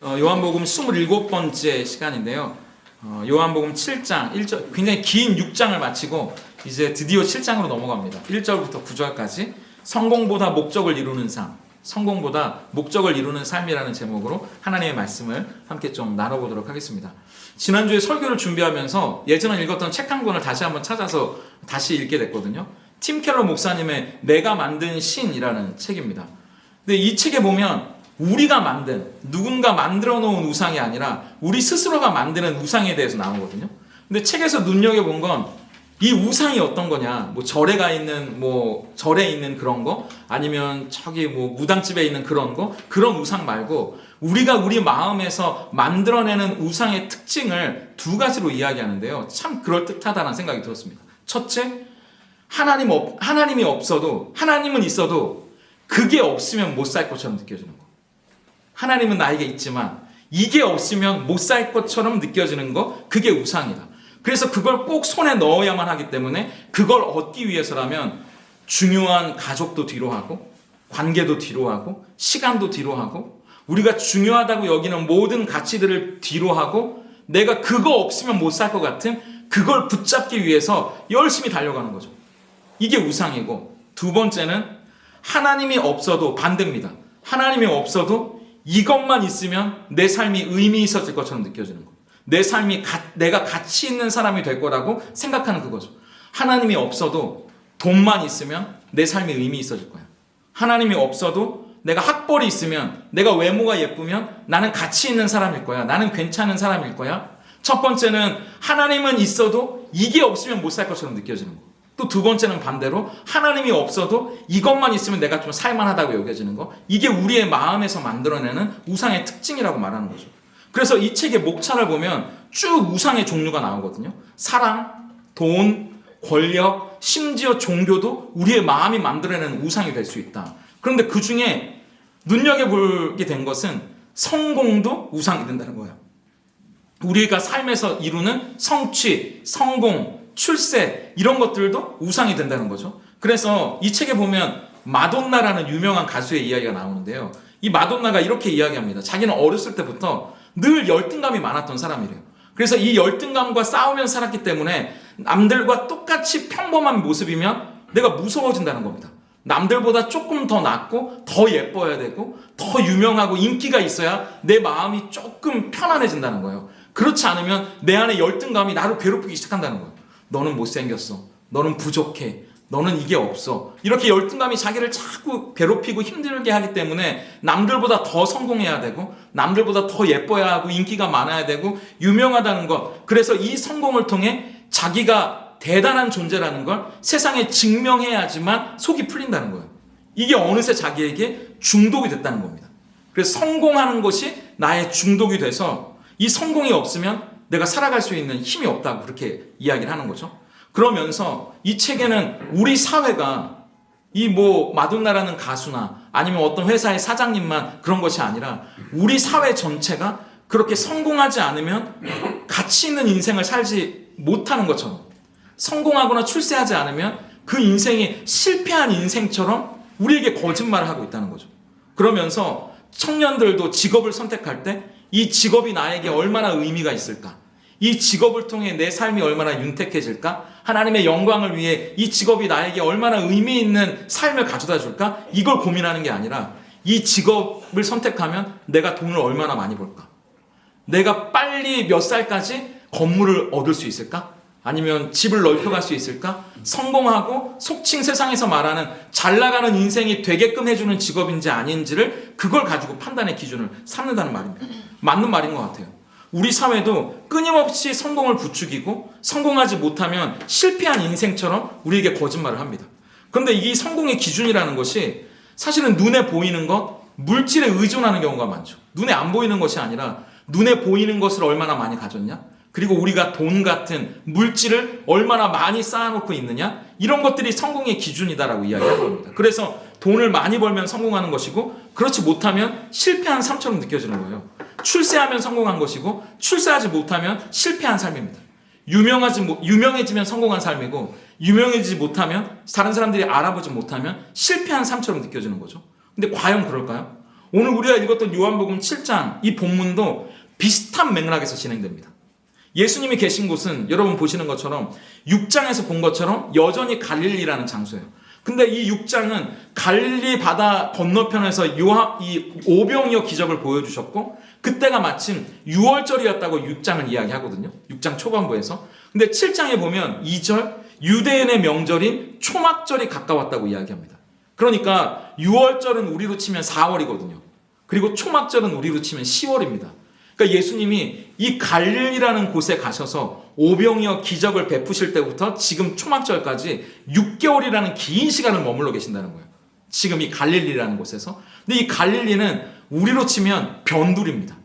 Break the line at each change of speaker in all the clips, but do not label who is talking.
요한복음 27번째 시간인데요. 요한복음 7장 1절, 굉장히 긴 6장을 마치고 이제 드디어 7장으로 넘어갑니다. 1절부터 9절까지 성공보다 목적을 이루는 삶, 성공보다 목적을 이루는 삶이라는 제목으로 하나님의 말씀을 함께 좀 나눠보도록 하겠습니다. 지난주에 설교를 준비하면서 예전에 읽었던 책 한 권을 다시 한번 찾아서 다시 읽게 됐거든요. 팀 켈러 목사님의 내가 만든 신이라는 책입니다. 근데 이 책에 보면 우리가 만든, 누군가 만들어 놓은 우상이 아니라 우리 스스로가 만드는 우상에 대해서 나오거든요. 근데 책에서 눈여겨본 건 이 우상이 어떤 거냐, 절에 있는 그런 거, 아니면 저기 무당집에 있는 그런 거, 그런 우상 말고 우리가 우리 마음에서 만들어내는 우상의 특징을 두 가지로 이야기하는데요. 참 그럴듯하다는 생각이 들었습니다. 첫째, 하나님이 없어도, 하나님은 있어도 그게 없으면 못 살 것처럼 느껴지는 거. 하나님은 나에게 있지만 이게 없으면 못 살 것처럼 느껴지는 거, 그게 우상이다. 그래서 그걸 꼭 손에 넣어야만 하기 때문에 그걸 얻기 위해서라면 중요한 가족도 뒤로 하고, 관계도 뒤로 하고, 시간도 뒤로 하고, 우리가 중요하다고 여기는 모든 가치들을 뒤로 하고, 내가 그거 없으면 못 살 것 같은 그걸 붙잡기 위해서 열심히 달려가는 거죠. 이게 우상이고, 두 번째는 하나님이 없어도 반대입니다. 하나님이 없어도 이것만 있으면 내 삶이 의미 있어질 것처럼 느껴지는 거. 내 삶이 내가 가치 있는 사람이 될 거라고 생각하는 그거죠. 하나님이 없어도 돈만 있으면 내 삶이 의미 있어질 거야. 하나님이 없어도 내가 학벌이 있으면, 내가 외모가 예쁘면 나는 가치 있는 사람일 거야. 나는 괜찮은 사람일 거야. 첫 번째는 하나님은 있어도 이게 없으면 못 살 것처럼 느껴지는 거. 또 두 번째는 반대로 하나님이 없어도 이것만 있으면 내가 좀 살만하다고 여겨지는 거. 이게 우리의 마음에서 만들어내는 우상의 특징이라고 말하는 거죠. 그래서 이 책의 목차를 보면 쭉 우상의 종류가 나오거든요. 사랑, 돈, 권력, 심지어 종교도 우리의 마음이 만들어내는 우상이 될 수 있다. 그런데 그 중에 눈여겨보게 된 것은 성공도 우상이 된다는 거예요. 우리가 삶에서 이루는 성취, 성공, 출세, 이런 것들도 우상이 된다는 거죠. 그래서 이 책에 보면 마돈나라는 유명한 가수의 이야기가 나오는데요. 이 마돈나가 이렇게 이야기합니다. 자기는 어렸을 때부터 늘 열등감이 많았던 사람이래요. 그래서 이 열등감과 싸우면서 살았기 때문에 남들과 똑같이 평범한 모습이면 내가 무서워진다는 겁니다. 남들보다 조금 더 낫고 더 예뻐야 되고 더 유명하고 인기가 있어야 내 마음이 조금 편안해진다는 거예요. 그렇지 않으면 내 안에 열등감이 나를 괴롭히기 시작한다는 거예요. 너는 못생겼어. 너는 부족해. 너는 이게 없어. 이렇게 열등감이 자기를 자꾸 괴롭히고 힘들게 하기 때문에 남들보다 더 성공해야 되고, 남들보다 더 예뻐야 하고, 인기가 많아야 되고, 유명하다는 것. 그래서 이 성공을 통해 자기가 대단한 존재라는 걸 세상에 증명해야지만 속이 풀린다는 거예요. 이게 어느새 자기에게 중독이 됐다는 겁니다. 그래서 성공하는 것이 나의 중독이 돼서 이 성공이 없으면 내가 살아갈 수 있는 힘이 없다고 그렇게 이야기를 하는 거죠. 그러면서 이 책에는 우리 사회가 이 마돈나라는 가수나 아니면 어떤 회사의 사장님만 그런 것이 아니라 우리 사회 전체가 그렇게 성공하지 않으면 가치 있는 인생을 살지 못하는 것처럼, 성공하거나 출세하지 않으면 그 인생이 실패한 인생처럼 우리에게 거짓말을 하고 있다는 거죠. 그러면서 청년들도 직업을 선택할 때 이 직업이 나에게 얼마나 의미가 있을까? 이 직업을 통해 내 삶이 얼마나 윤택해질까? 하나님의 영광을 위해 이 직업이 나에게 얼마나 의미 있는 삶을 가져다 줄까? 이걸 고민하는 게 아니라 이 직업을 선택하면 내가 돈을 얼마나 많이 벌까? 내가 빨리 몇 살까지 건물을 얻을 수 있을까? 아니면 집을 넓혀갈 수 있을까? 성공하고 속칭 세상에서 말하는 잘 나가는 인생이 되게끔 해주는 직업인지 아닌지를 그걸 가지고 판단의 기준을 삼는다는 말입니다. 맞는 말인 것 같아요. 우리 사회도 끊임없이 성공을 부추기고 성공하지 못하면 실패한 인생처럼 우리에게 거짓말을 합니다. 그런데 이 성공의 기준이라는 것이 사실은 눈에 보이는 것, 물질에 의존하는 경우가 많죠. 눈에 안 보이는 것이 아니라 눈에 보이는 것을 얼마나 많이 가졌냐? 그리고 우리가 돈 같은 물질을 얼마나 많이 쌓아놓고 있느냐? 이런 것들이 성공의 기준이다라고 이야기하는 겁니다. 그래서 돈을 많이 벌면 성공하는 것이고, 그렇지 못하면 실패한 삶처럼 느껴지는 거예요. 출세하면 성공한 것이고, 출세하지 못하면 실패한 삶입니다. 유명해지면 성공한 삶이고, 유명해지지 못하면, 다른 사람들이 알아보지 못하면 실패한 삶처럼 느껴지는 거죠. 근데 과연 그럴까요? 오늘 우리가 읽었던 요한복음 7장 이 본문도 비슷한 맥락에서 진행됩니다. 예수님이 계신 곳은 여러분 보시는 것처럼 6장에서 본 것처럼 여전히 갈릴리라는 장소예요. 근데 이 6장은 갈릴리 바다 건너편에서 이 오병이어 기적을 보여주셨고 그때가 마침 6월절이었다고 6장을 이야기하거든요. 6장 초반부에서. 근데 7장에 보면 2절 유대인의 명절인 초막절이 가까웠다고 이야기합니다. 그러니까 6월절은 우리로 치면 4월이거든요. 그리고 초막절은 우리로 치면 10월입니다. 그러니까 예수님이 이 갈릴리라는 곳에 가셔서 오병이어 기적을 베푸실 때부터 지금 초막절까지 6개월이라는 긴 시간을 머물러 계신다는 거예요. 지금 이 갈릴리라는 곳에서. 근데 이 갈릴리는 우리로 치면 변두리입니다.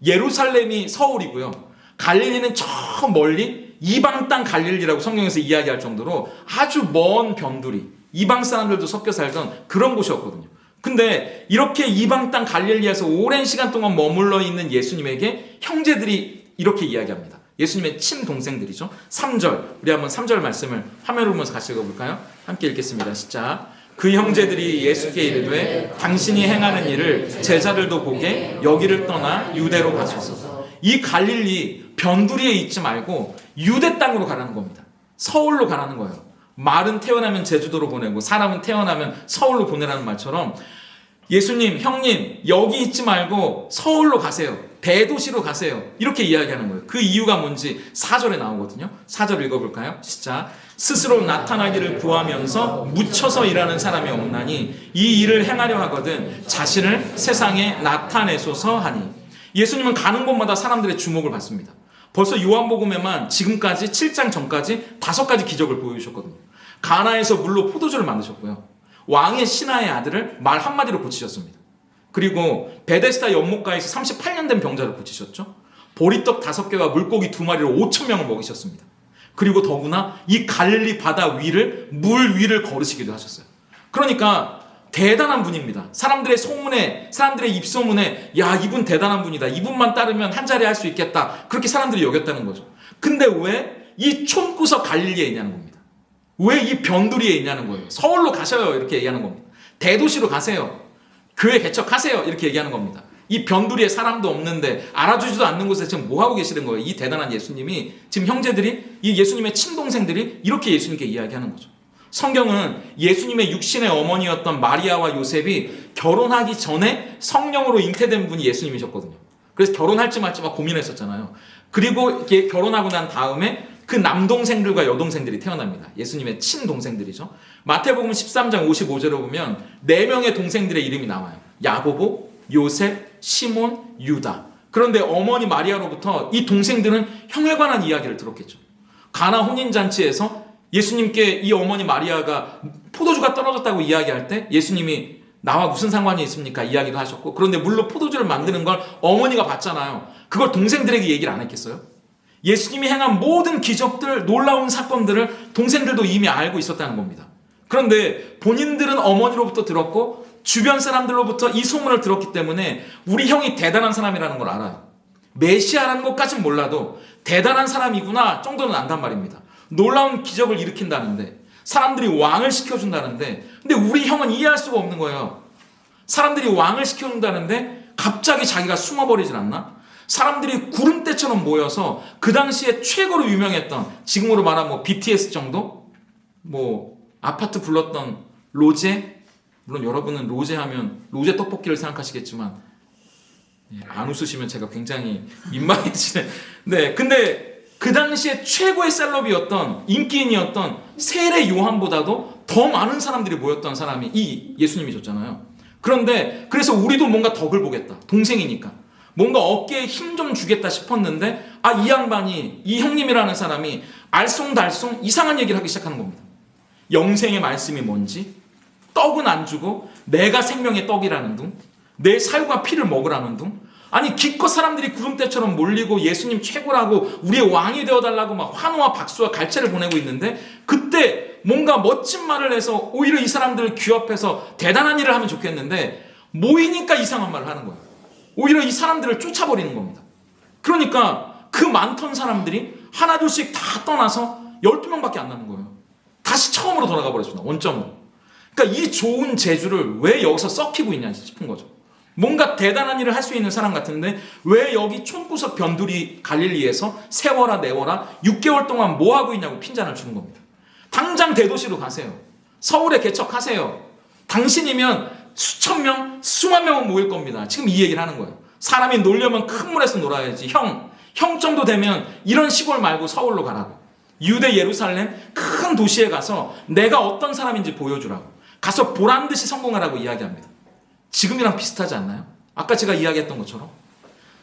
예루살렘이 서울이고요. 갈릴리는 저 멀리 이방 땅 갈릴리라고 성경에서 이야기할 정도로 아주 먼 변두리, 이방 사람들도 섞여 살던 그런 곳이었거든요. 근데 이렇게 이방 땅 갈릴리에서 오랜 시간 동안 머물러 있는 예수님에게 형제들이 이렇게 이야기합니다. 예수님의 친동생들이죠. 3절, 우리 한번 3절 말씀을 화면으로 보면서 같이 읽어볼까요? 함께 읽겠습니다. 시작. 그 형제들이 예수께 이르되 당신이 행하는 일을 제자들도 보게 여기를 떠나 유대로 가소서. 이 갈릴리 변두리에 있지 말고 유대 땅으로 가라는 겁니다. 서울로 가라는 거예요. 말은 태어나면 제주도로 보내고 사람은 태어나면 서울로 보내라는 말처럼 예수님, 형님 여기 있지 말고 서울로 가세요. 대도시로 가세요. 이렇게 이야기하는 거예요. 그 이유가 뭔지 4절에 나오거든요. 4절 읽어볼까요? 시작. 스스로 나타나기를 구하면서 묻혀서 일하는 사람이 없나니 이 일을 행하려 하거든 자신을 세상에 나타내소서 하니. 예수님은 가는 곳마다 사람들의 주목을 받습니다. 벌써 요한복음에만 지금까지 7장 전까지 5가지 기적을 보여주셨거든요. 가나에서 물로 포도주를 만드셨고요. 왕의 신하의 아들을 말 한마디로 고치셨습니다. 그리고 베데스다 연못가에서 38년 된 병자를 고치셨죠. 보리떡 5개와 물고기 2마리로 5,000명을 먹이셨습니다. 그리고 더구나 이 갈릴리 바다 위를 물 위를 걸으시기도 하셨어요. 그러니까 대단한 분입니다. 사람들의 소문에, 사람들의 입소문에 야 이분 대단한 분이다. 이분만 따르면 한 자리 할 수 있겠다. 그렇게 사람들이 여겼다는 거죠. 근데 왜 이 촌구석 갈릴리에 있냐는 겁니다. 왜 이 변두리에 있냐는 거예요. 서울로 가셔요. 이렇게 얘기하는 겁니다. 대도시로 가세요. 교회 개척하세요. 이렇게 얘기하는 겁니다. 이 변두리에 사람도 없는데 알아주지도 않는 곳에 지금 뭐하고 계시는 거예요. 이 대단한 예수님이 지금 형제들이 이 예수님의 친동생들이 이렇게 예수님께 이야기하는 거죠. 성경은 예수님의 육신의 어머니였던 마리아와 요셉이 결혼하기 전에 성령으로 잉태된 분이 예수님이셨거든요. 그래서 결혼할지 말지 막 고민했었잖아요. 그리고 결혼하고 난 다음에 그 남동생들과 여동생들이 태어납니다. 예수님의 친동생들이죠. 마태복음 13장 55절에 보면 4명의 동생들의 이름이 나와요. 야고보, 요셉, 시몬, 유다. 그런데 어머니 마리아로부터 이 동생들은 형에 관한 이야기를 들었겠죠. 가나 혼인잔치에서 예수님께 이 어머니 마리아가 포도주가 떨어졌다고 이야기할 때 예수님이 나와 무슨 상관이 있습니까? 이야기도 하셨고, 그런데 물로 포도주를 만드는 걸 어머니가 봤잖아요. 그걸 동생들에게 얘기를 안 했겠어요? 예수님이 행한 모든 기적들, 놀라운 사건들을 동생들도 이미 알고 있었다는 겁니다. 그런데 본인들은 어머니로부터 들었고 주변 사람들로부터 이 소문을 들었기 때문에 우리 형이 대단한 사람이라는 걸 알아요. 메시아라는 것까진 몰라도 대단한 사람이구나 정도는 안단 말입니다. 놀라운 기적을 일으킨다는데, 사람들이 왕을 시켜준다는데, 근데 우리 형은 이해할 수가 없는 거예요. 사람들이 왕을 시켜준다는데 갑자기 자기가 숨어버리질 않나? 사람들이 구름대처럼 모여서 그 당시에 최고로 유명했던, 지금으로 말하면 뭐 BTS 정도? 뭐 아파트 불렀던 로제? 물론 여러분은 로제 하면 로제 떡볶이를 생각하시겠지만 안 웃으시면 제가 굉장히 민망해지는. 네, 근데 그 당시에 최고의 셀럽이었던, 인기인이었던 세례 요한보다도 더 많은 사람들이 모였던 사람이 이 예수님이셨잖아요. 그런데 그래서 우리도 뭔가 덕을 보겠다. 동생이니까. 뭔가 어깨에 힘 좀 주겠다 싶었는데 이 양반이, 이 형님이라는 사람이 알쏭달쏭 이상한 얘기를 하기 시작하는 겁니다. 영생의 말씀이 뭔지, 떡은 안 주고 내가 생명의 떡이라는 둥, 내 살과 피를 먹으라는 둥, 아니 기껏 사람들이 구름대처럼 몰리고 예수님 최고라고 우리의 왕이 되어달라고 막 환호와 박수와 갈채를 보내고 있는데, 그때 뭔가 멋진 말을 해서 오히려 이 사람들을 귀업해서 대단한 일을 하면 좋겠는데 모이니까 이상한 말을 하는 거예요. 오히려 이 사람들을 쫓아버리는 겁니다. 그러니까 그 많던 사람들이 하나둘씩 다 떠나서 12명밖에 안 남은 거예요. 다시 처음으로 돌아가 버렸습니다. 원점으로. 그러니까 이 좋은 재주를 왜 여기서 썩히고 있냐 싶은 거죠. 뭔가 대단한 일을 할 수 있는 사람 같은데 왜 여기 촌구석 변두리 갈릴리에서 세워라 내워라 6개월 동안 뭐 하고 있냐고 핀잔을 주는 겁니다. 당장 대도시로 가세요. 서울에 개척하세요. 당신이면 수천 명, 수만 명은 모일 겁니다. 지금 이 얘기를 하는 거예요. 사람이 놀려면 큰 물에서 놀아야지. 형 정도 되면 이런 시골 말고 서울로 가라고. 유대 예루살렘 큰 도시에 가서 내가 어떤 사람인지 보여주라고. 가서 보란 듯이 성공하라고 이야기합니다. 지금이랑 비슷하지 않나요? 아까 제가 이야기했던 것처럼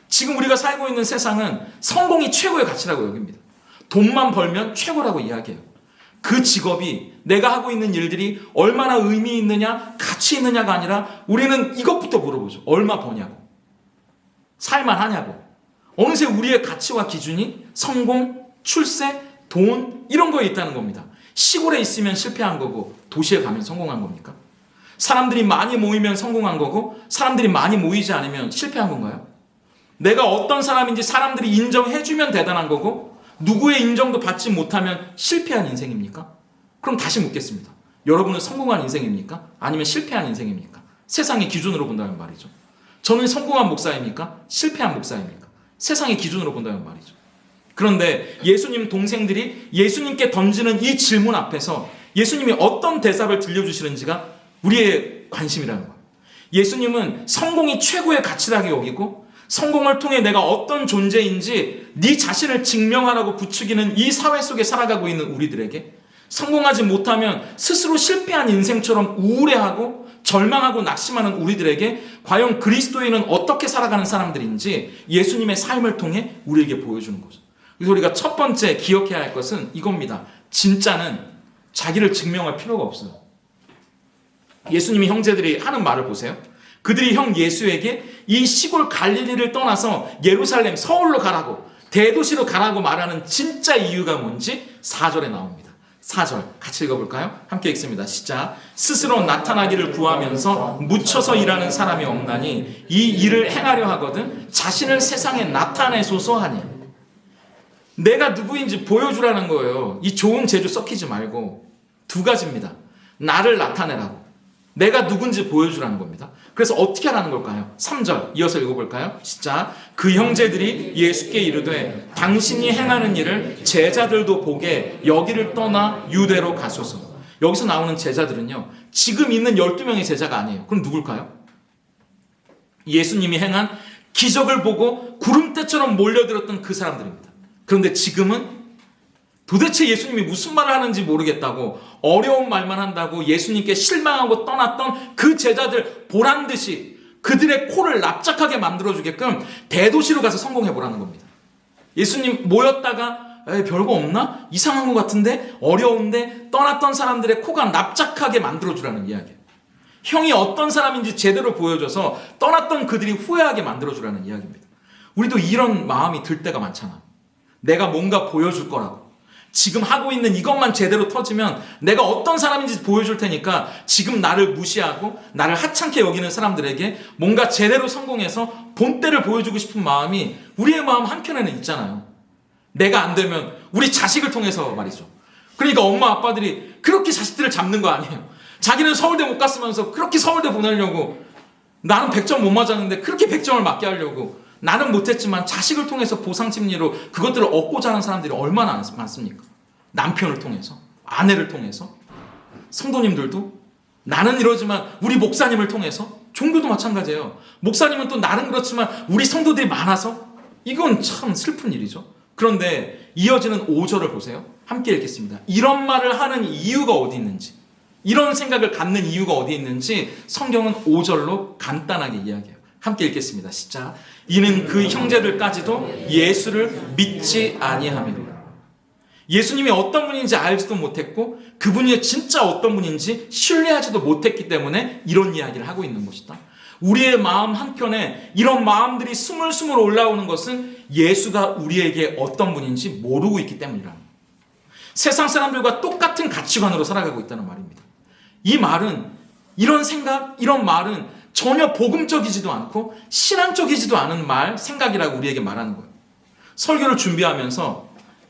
지금 우리가 살고 있는 세상은 성공이 최고의 가치라고 여깁니다. 돈만 벌면 최고라고 이야기해요. 그 직업이 내가 하고 있는 일들이 얼마나 의미 있느냐 가치 있느냐가 아니라 우리는 이것부터 물어보죠. 얼마 버냐고, 살만하냐고. 어느새 우리의 가치와 기준이 성공, 출세, 돈 이런 거에 있다는 겁니다. 시골에 있으면 실패한 거고 도시에 가면 성공한 겁니까? 사람들이 많이 모이면 성공한 거고 사람들이 많이 모이지 않으면 실패한 건가요? 내가 어떤 사람인지 사람들이 인정해주면 대단한 거고 누구의 인정도 받지 못하면 실패한 인생입니까? 그럼 다시 묻겠습니다. 여러분은 성공한 인생입니까? 아니면 실패한 인생입니까? 세상의 기준으로 본다면 말이죠. 저는 성공한 목사입니까? 실패한 목사입니까? 세상의 기준으로 본다면 말이죠. 그런데 예수님 동생들이 예수님께 던지는 이 질문 앞에서 예수님이 어떤 대답을 들려주시는지가 우리의 관심이라는 거예요. 예수님은 성공이 최고의 가치라고 여기고 성공을 통해 내가 어떤 존재인지 네 자신을 증명하라고 부추기는 이 사회 속에 살아가고 있는 우리들에게 성공하지 못하면 스스로 실패한 인생처럼 우울해하고 절망하고 낙심하는 우리들에게 과연 그리스도인은 어떻게 살아가는 사람들인지 예수님의 삶을 통해 우리에게 보여주는 거죠. 그래서 우리가 첫 번째 기억해야 할 것은 이겁니다. 진짜는 자기를 증명할 필요가 없어요. 예수님이 형제들이 하는 말을 보세요. 그들이 형 예수에게 이 시골 갈릴리를 떠나서 예루살렘 서울로 가라고 대도시로 가라고 말하는 진짜 이유가 뭔지 4절에 나옵니다. 4절 같이 읽어볼까요? 함께 읽습니다. 시작. 스스로 나타나기를 구하면서 묻혀서 일하는 사람이 없나니 이 일을 행하려 하거든 자신을 세상에 나타내소서 하니. 내가 누구인지 보여주라는 거예요. 이 좋은 재주 썩히지 말고 두 가지입니다. 나를 나타내라고. 내가 누군지 보여주라는 겁니다. 그래서 어떻게 하라는 걸까요? 3절 이어서 읽어볼까요? 시작. 그 형제들이 예수께 이르되 당신이 행하는 일을 제자들도 보게 여기를 떠나 유대로 가소서. 여기서 나오는 제자들은요 지금 있는 12명의 제자가 아니에요. 그럼 누굴까요? 예수님이 행한 기적을 보고 구름대처럼 몰려들었던 그 사람들입니다. 그런데 지금은 도대체 예수님이 무슨 말을 하는지 모르겠다고 어려운 말만 한다고 예수님께 실망하고 떠났던 그 제자들 보란듯이 그들의 코를 납작하게 만들어주게끔 대도시로 가서 성공해보라는 겁니다. 예수님 모였다가 별거 없나? 이상한 것 같은데? 어려운데? 떠났던 사람들의 코가 납작하게 만들어주라는 이야기예요. 형이 어떤 사람인지 제대로 보여줘서 떠났던 그들이 후회하게 만들어주라는 이야기입니다. 우리도 이런 마음이 들 때가 많잖아. 내가 뭔가 보여줄 거라고. 지금 하고 있는 이것만 제대로 터지면 내가 어떤 사람인지 보여줄 테니까 지금 나를 무시하고 나를 하찮게 여기는 사람들에게 뭔가 제대로 성공해서 본때를 보여주고 싶은 마음이 우리의 마음 한켠에는 있잖아요. 내가 안 되면 우리 자식을 통해서 말이죠. 그러니까 엄마 아빠들이 그렇게 자식들을 잡는 거 아니에요. 자기는 서울대 못 갔으면서 그렇게 서울대 보내려고 나는 100점 못 맞았는데 그렇게 100점을 맞게 하려고 나는 못했지만 자식을 통해서 보상심리로 그것들을 얻고자 하는 사람들이 얼마나 많습니까? 남편을 통해서, 아내를 통해서, 성도님들도 나는 이러지만 우리 목사님을 통해서, 종교도 마찬가지예요. 목사님은 또 나는 그렇지만 우리 성도들이 많아서 이건 참 슬픈 일이죠. 그런데 이어지는 5절을 보세요. 함께 읽겠습니다. 이런 말을 하는 이유가 어디 있는지, 이런 생각을 갖는 이유가 어디 있는지 성경은 5절로 간단하게 이야기해요. 함께 읽겠습니다. 시작. 이는 그 형제들까지도 예수를 믿지 아니하미로라. 예수님이 어떤 분인지 알지도 못했고 그분이 진짜 어떤 분인지 신뢰하지도 못했기 때문에 이런 이야기를 하고 있는 것이다. 우리의 마음 한켠에 이런 마음들이 스물스물 올라오는 것은 예수가 우리에게 어떤 분인지 모르고 있기 때문이라는 거예요. 세상 사람들과 똑같은 가치관으로 살아가고 있다는 말입니다. 이 말은, 이런 생각, 이런 말은 전혀 복음적이지도 않고 신앙적이지도 않은 말, 생각이라고 우리에게 말하는 거예요. 설교를 준비하면서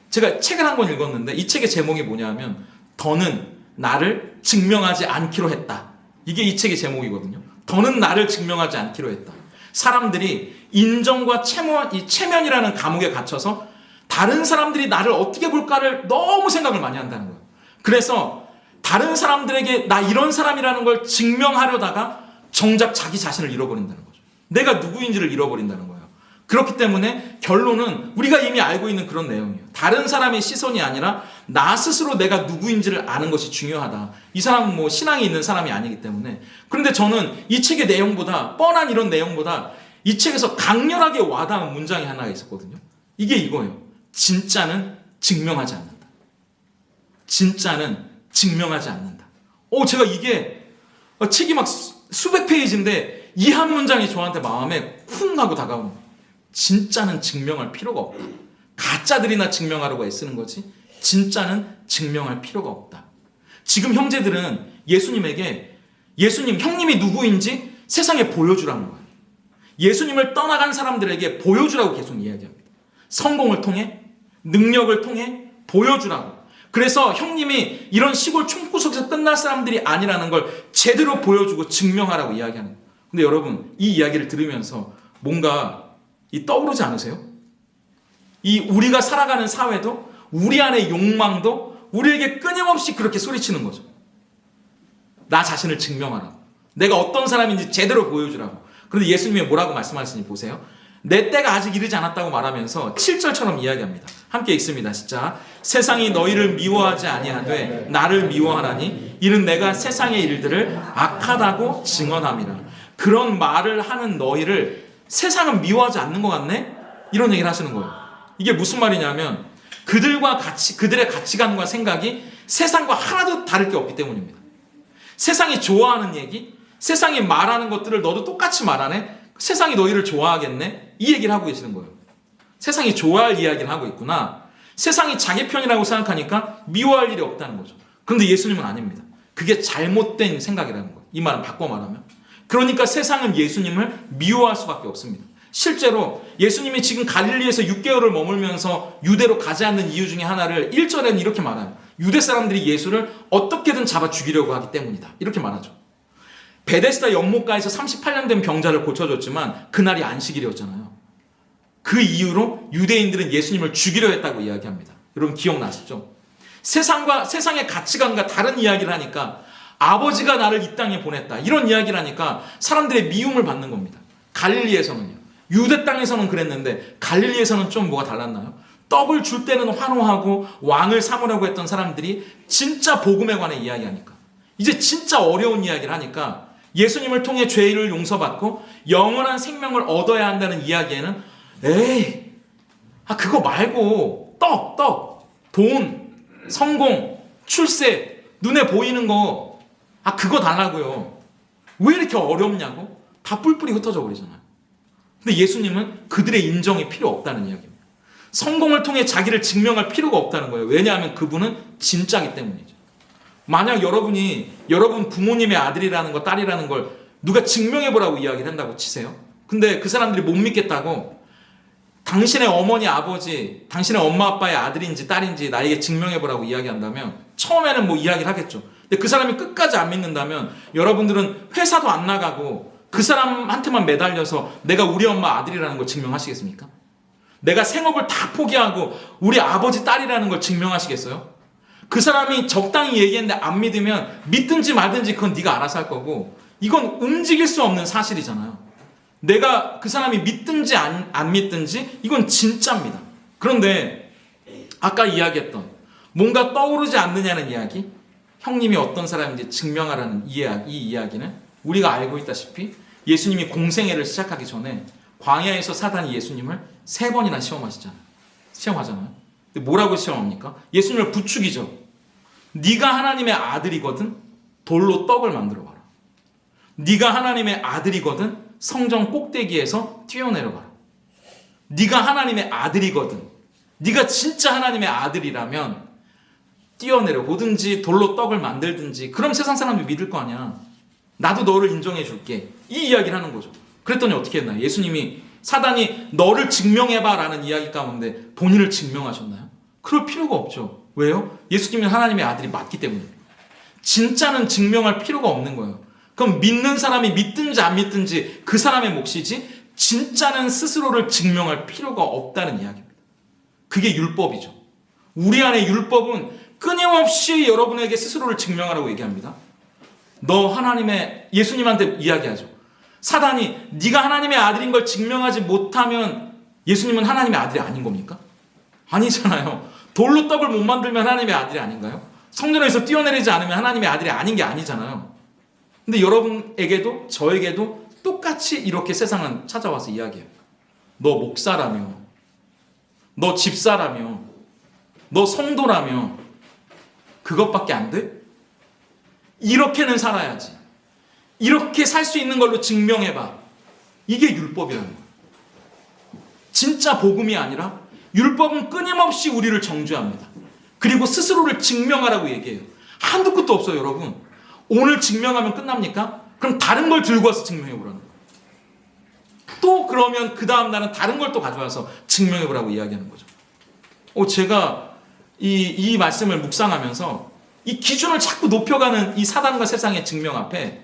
제가 책을 한 권 읽었는데 이 책의 제목이 뭐냐면 더는 나를 증명하지 않기로 했다. 이게 이 책의 제목이거든요. 더는 나를 증명하지 않기로 했다. 사람들이 인정과 체면이라는 감옥에 갇혀서 다른 사람들이 나를 어떻게 볼까를 너무 생각을 많이 한다는 거예요. 그래서 다른 사람들에게 나 이런 사람이라는 걸 증명하려다가 정작 자기 자신을 잃어버린다는 거죠. 내가 누구인지를 잃어버린다는 거예요. 그렇기 때문에 결론은 우리가 이미 알고 있는 그런 내용이에요. 다른 사람의 시선이 아니라 나 스스로 내가 누구인지를 아는 것이 중요하다. 이 사람은 뭐 신앙이 있는 사람이 아니기 때문에. 그런데 저는 이 책의 내용보다, 뻔한 이런 내용보다 이 책에서 강렬하게 와닿은 문장이 하나가 있었거든요. 이게 이거예요. 진짜는 증명하지 않는다. 진짜는 증명하지 않는다. 제가 이게 책이 막 수백 페이지인데 이 한 문장이 저한테 마음에 쿵 하고 다가오는 거예요. 진짜는 증명할 필요가 없다. 가짜들이나 증명하려고 애쓰는 거지 진짜는 증명할 필요가 없다. 지금 형제들은 예수님에게 형님이 누구인지 세상에 보여주라는 거예요. 예수님을 떠나간 사람들에게 보여주라고 계속 이야기합니다. 성공을 통해, 능력을 통해 보여주라고. 그래서 형님이 이런 시골 총구석에서 끝날 사람들이 아니라는 걸 제대로 보여주고 증명하라고 이야기하는 거예요. 근데 여러분, 이 이야기를 들으면서 뭔가 떠오르지 않으세요? 이 우리가 살아가는 사회도, 우리 안의 욕망도 우리에게 끊임없이 그렇게 소리치는 거죠. 나 자신을 증명하라고. 내가 어떤 사람인지 제대로 보여주라고. 그런데 예수님이 뭐라고 말씀하시는지 보세요. 내 때가 아직 이르지 않았다고 말하면서 7절처럼 이야기합니다. 함께 읽습니다. 진짜. 세상이 너희를 미워하지 아니하되 나를 미워하나니 이는 내가 세상의 일들을 악하다고 증언함이라. 그런 말을 하는 너희를 세상은 미워하지 않는 것 같네? 이런 얘기를 하시는 거예요. 이게 무슨 말이냐면 그들의 가치관과 생각이 세상과 하나도 다를 게 없기 때문입니다. 세상이 좋아하는 얘기, 세상이 말하는 것들을 너도 똑같이 말하네? 세상이 너희를 좋아하겠네? 이 얘기를 하고 계시는 거예요. 세상이 좋아할 이야기를 하고 있구나. 세상이 자기 편이라고 생각하니까 미워할 일이 없다는 거죠. 그런데 예수님은 아닙니다. 그게 잘못된 생각이라는 거예요. 이 말은 바꿔 말하면. 그러니까 세상은 예수님을 미워할 수밖에 없습니다. 실제로 예수님이 지금 갈릴리에서 6개월을 머물면서 유대로 가지 않는 이유 중에 하나를 1절에는 이렇게 말해요. 유대 사람들이 예수를 어떻게든 잡아 죽이려고 하기 때문이다. 이렇게 말하죠. 베데스다 연못가에서 38년 된 병자를 고쳐줬지만 그날이 안식일이었잖아요. 그 이유로 유대인들은 예수님을 죽이려 했다고 이야기합니다. 여러분 기억나시죠? 세상의 가치관과 다른 이야기를 하니까 아버지가 나를 이 땅에 보냈다. 이런 이야기를 하니까 사람들의 미움을 받는 겁니다. 갈릴리에서는요. 유대 땅에서는 그랬는데 갈릴리에서는 좀 뭐가 달랐나요? 떡을 줄 때는 환호하고 왕을 삼으려고 했던 사람들이 진짜 복음에 관해 이야기하니까 이제 진짜 어려운 이야기를 하니까 예수님을 통해 죄를 용서받고 영원한 생명을 얻어야 한다는 이야기에는 에이, 그거 말고 떡, 돈, 성공, 출세, 눈에 보이는 거 그거 달라고요. 왜 이렇게 어렵냐고? 다 뿔뿔이 흩어져 버리잖아요. 근데 예수님은 그들의 인정이 필요 없다는 이야기입니다. 성공을 통해 자기를 증명할 필요가 없다는 거예요. 왜냐하면 그분은 진짜기 때문이죠. 만약 여러분 부모님의 아들이라는 거, 딸이라는 걸 누가 증명해보라고 이야기를 한다고 치세요. 근데 그 사람들이 못 믿겠다고 당신의 어머니, 아버지, 당신의 엄마, 아빠의 아들인지 딸인지 나에게 증명해보라고 이야기한다면 처음에는 뭐 이야기를 하겠죠. 근데 그 사람이 끝까지 안 믿는다면 여러분들은 회사도 안 나가고 그 사람한테만 매달려서 내가 우리 엄마 아들이라는 걸 증명하시겠습니까? 내가 생업을 다 포기하고 우리 아버지 딸이라는 걸 증명하시겠어요? 그 사람이 적당히 얘기했는데 안 믿으면 믿든지 말든지 그건 네가 알아서 할 거고 이건 움직일 수 없는 사실이잖아요. 내가 그 사람이 믿든지 안 믿든지 이건 진짜입니다. 그런데 아까 이야기했던 뭔가 떠오르지 않느냐는 이야기, 형님이 어떤 사람인지 증명하라는 이 이야기는 우리가 알고 있다시피 예수님이 공생애를 시작하기 전에 광야에서 사단이 예수님을 3번이나 시험하잖아요. 근데 뭐라고 시험합니까? 예수님을 부추기죠. 네가 하나님의 아들이거든 돌로 떡을 만들어 봐라. 네가 하나님의 아들이거든 성전 꼭대기에서 뛰어내려가라. 네가 하나님의 아들이거든, 네가 진짜 하나님의 아들이라면 뛰어내려 보든지 돌로 떡을 만들든지, 그럼 세상 사람들이 믿을 거 아니야. 나도 너를 인정해 줄게. 이 이야기를 하는 거죠. 그랬더니 어떻게 했나요? 예수님이, 사단이 너를 증명해봐 라는 이야기 가운데 본인을 증명하셨나요? 그럴 필요가 없죠. 왜요? 예수님은 하나님의 아들이 맞기 때문에. 진짜는 증명할 필요가 없는 거예요. 그럼 믿는 사람이 믿든지 안 믿든지 그 사람의 몫이지 진짜는 스스로를 증명할 필요가 없다는 이야기입니다. 그게 율법이죠. 우리 안에 율법은 끊임없이 여러분에게 스스로를 증명하라고 얘기합니다. 너 하나님의 예수님한테 이야기하죠. 사단이 네가 하나님의 아들인 걸 증명하지 못하면 예수님은 하나님의 아들이 아닌 겁니까? 아니잖아요. 돌로 떡을 못 만들면 하나님의 아들이 아닌가요? 성전에서 뛰어내리지 않으면 하나님의 아들이 아닌 게 아니잖아요. 근데 여러분에게도 저에게도 똑같이 이렇게 세상은 찾아와서 이야기해요. 너 목사라며, 너 집사라며, 너 성도라며 그것밖에 안 돼? 이렇게는 살아야지. 이렇게 살 수 있는 걸로 증명해봐. 이게 율법이라는 거예요. 진짜 복음이 아니라 율법은 끊임없이 우리를 정죄합니다. 그리고 스스로를 증명하라고 얘기해요. 한두 끝도 없어요, 여러분. 오늘 증명하면 끝납니까? 그럼 다른 걸 들고 와서 증명해보라는 거예요. 또 그러면 그 다음 날은 다른 걸 또 가져와서 증명해보라고 이야기하는 거죠. 제가 이 말씀을 묵상하면서 이 기준을 자꾸 높여가는 이 사단과 세상의 증명 앞에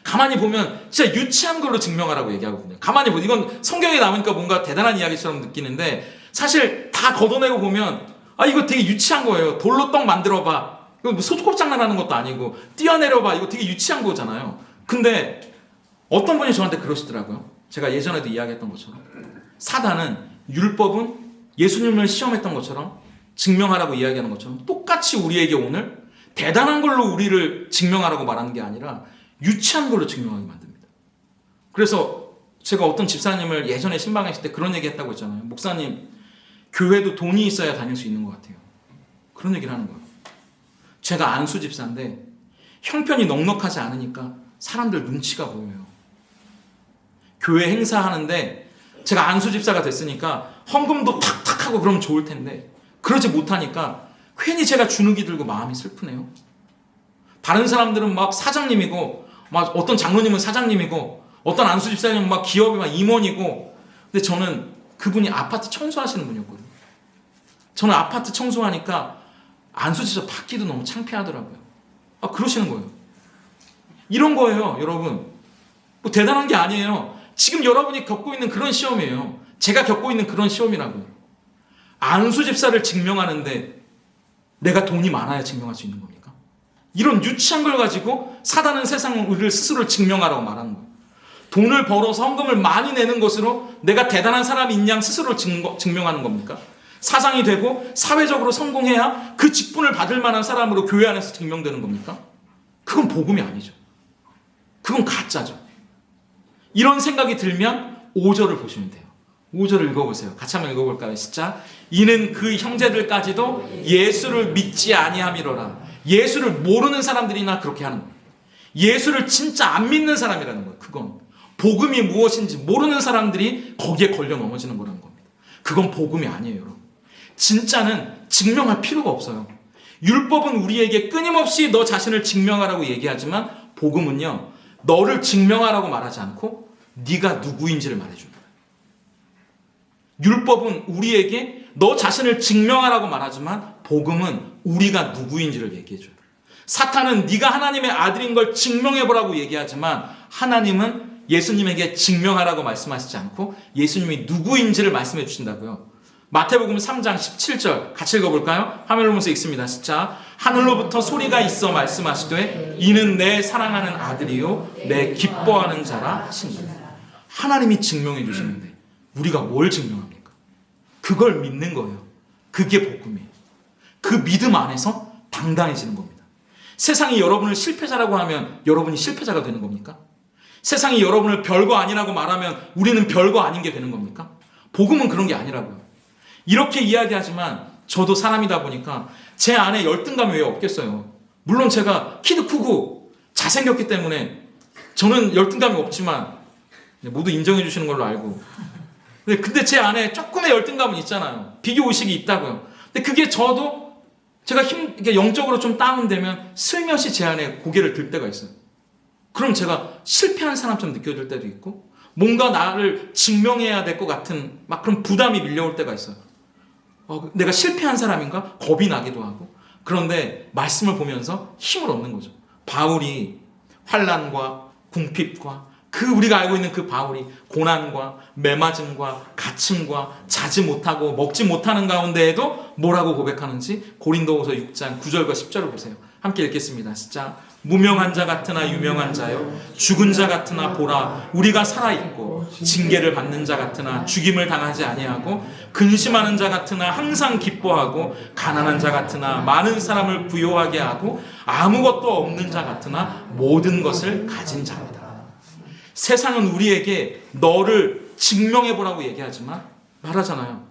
가만히 보면 진짜 유치한 걸로 증명하라고 얘기하거든요. 가만히 보면 이건 성경에 나오니까 뭔가 대단한 이야기처럼 느끼는데 사실 다 걷어내고 보면 이거 되게 유치한 거예요. 돌로 떡 만들어봐. 이거 뭐 소꿉장난하는 것도 아니고 뛰어내려봐. 이거 되게 유치한 거잖아요. 근데 어떤 분이 저한테 그러시더라고요. 제가 예전에도 이야기했던 것처럼 사단은 율법은 예수님을 시험했던 것처럼 증명하라고 이야기하는 것처럼 똑같이 우리에게 오늘 대단한 걸로 우리를 증명하라고 말하는 게 아니라 유치한 걸로 증명하게 만듭니다. 그래서 제가 어떤 집사님을 예전에 신방했을 때 그런 얘기 했다고 했잖아요. 목사님, 교회도 돈이 있어야 다닐 수 있는 것 같아요. 그런 얘기를 하는 거예요. 제가 안수 집사인데 형편이 넉넉하지 않으니까 사람들 눈치가 보여요. 교회 행사하는데 제가 안수 집사가 됐으니까 헌금도 탁탁 하고 그러면 좋을 텐데 그러지 못하니까 괜히 제가 주눅이 들고 마음이 슬프네요. 다른 사람들은 막 사장님이고 막 어떤 장로님은 사장님이고 어떤 안수 집사님은 막 기업의 막 임원이고 근데 저는 그분이 아파트 청소하시는 분이었거든요. 저는 아파트 청소하니까 안수 집사 받기도 너무 창피하더라고요. 그러시는 거예요. 이런 거예요, 여러분. 뭐 대단한 게 아니에요. 지금 여러분이 겪고 있는 그런 시험이에요. 제가 겪고 있는 그런 시험이라고요. 안수 집사를 증명하는데 내가 돈이 많아야 증명할 수 있는 겁니까? 이런 유치한 걸 가지고 사단은 세상은 우리를 스스로를 증명하라고 말하는 거예요. 돈을 벌어서 헌금을 많이 내는 것으로 내가 대단한 사람인 양 스스로를 증명하는 겁니까? 사장이 되고 사회적으로 성공해야 그 직분을 받을 만한 사람으로 교회 안에서 증명되는 겁니까? 그건 복음이 아니죠. 그건 가짜죠. 이런 생각이 들면 5절을 보시면 돼요. 5절을 읽어보세요. 같이 한번 읽어볼까요? 진짜 이는 그 형제들까지도 예수를 믿지 아니함이로라. 예수를 모르는 사람들이나 그렇게 하는 거예요. 예수를 진짜 안 믿는 사람이라는 거예요. 그건 복음이 무엇인지 모르는 사람들이 거기에 걸려 넘어지는 거라는 겁니다. 그건 복음이 아니에요, 여러분. 진짜는 증명할 필요가 없어요. 율법은 우리에게 끊임없이 너 자신을 증명하라고 얘기하지만 복음은요, 너를 증명하라고 말하지 않고 네가 누구인지를 말해준다. 율법은 우리에게 너 자신을 증명하라고 말하지만 복음은 우리가 누구인지를 얘기해줘요. 사탄은 네가 하나님의 아들인 걸 증명해보라고 얘기하지만 하나님은 예수님에게 증명하라고 말씀하시지 않고 예수님이 누구인지를 말씀해 주신다고요. 마태복음 3장 17절 같이 읽어볼까요? 화면을 보면서 읽습니다. 진짜 하늘로부터 소리가 있어 말씀하시되 이는 내 사랑하는 아들이요 내 기뻐하는 자라 하시니라. 하나님이 증명해 주시는데 우리가 뭘 증명합니까? 그걸 믿는 거예요. 그게 복음이에요. 그 믿음 안에서 당당해지는 겁니다. 세상이 여러분을 실패자라고 하면 여러분이 실패자가 되는 겁니까? 세상이 여러분을 별거 아니라고 말하면 우리는 별거 아닌 게 되는 겁니까? 복음은 그런 게 아니라고요. 이렇게 이야기하지만 저도 사람이다 보니까 제 안에 열등감이 왜 없겠어요. 물론 제가 키도 크고 잘생겼기 때문에 저는 열등감이 없지만 모두 인정해 주시는 걸로 알고 근데 제 안에 조금의 열등감은 있잖아요. 비교의식이 있다고요. 근데 그게 저도 제가 이게 영적으로 좀 다운되면 슬며시 제 안에 고개를 들 때가 있어요. 그럼 제가 실패한 사람처럼 느껴질 때도 있고 뭔가 나를 증명해야 될 것 같은 막 그런 부담이 밀려올 때가 있어요. 내가 실패한 사람인가? 겁이 나기도 하고. 그런데 말씀을 보면서 힘을 얻는 거죠. 바울이 환난과 궁핍과 그 우리가 알고 있는 그 바울이 고난과 매맞음과 갇힘과 자지 못하고 먹지 못하는 가운데에도 뭐라고 고백하는지 고린도후서 6장 9절과 10절을 보세요. 함께 읽겠습니다. 진짜 무명한 자 같으나 유명한 자요 죽은 자 같으나 보라 우리가 살아있고 징계를 받는 자 같으나 죽임을 당하지 아니하고 근심하는 자 같으나 항상 기뻐하고 가난한 자 같으나 많은 사람을 부요하게 하고 아무것도 없는 자 같으나 모든 것을 가진 자입니다. 세상은 우리에게 너를 증명해보라고 얘기하지만 말하잖아요.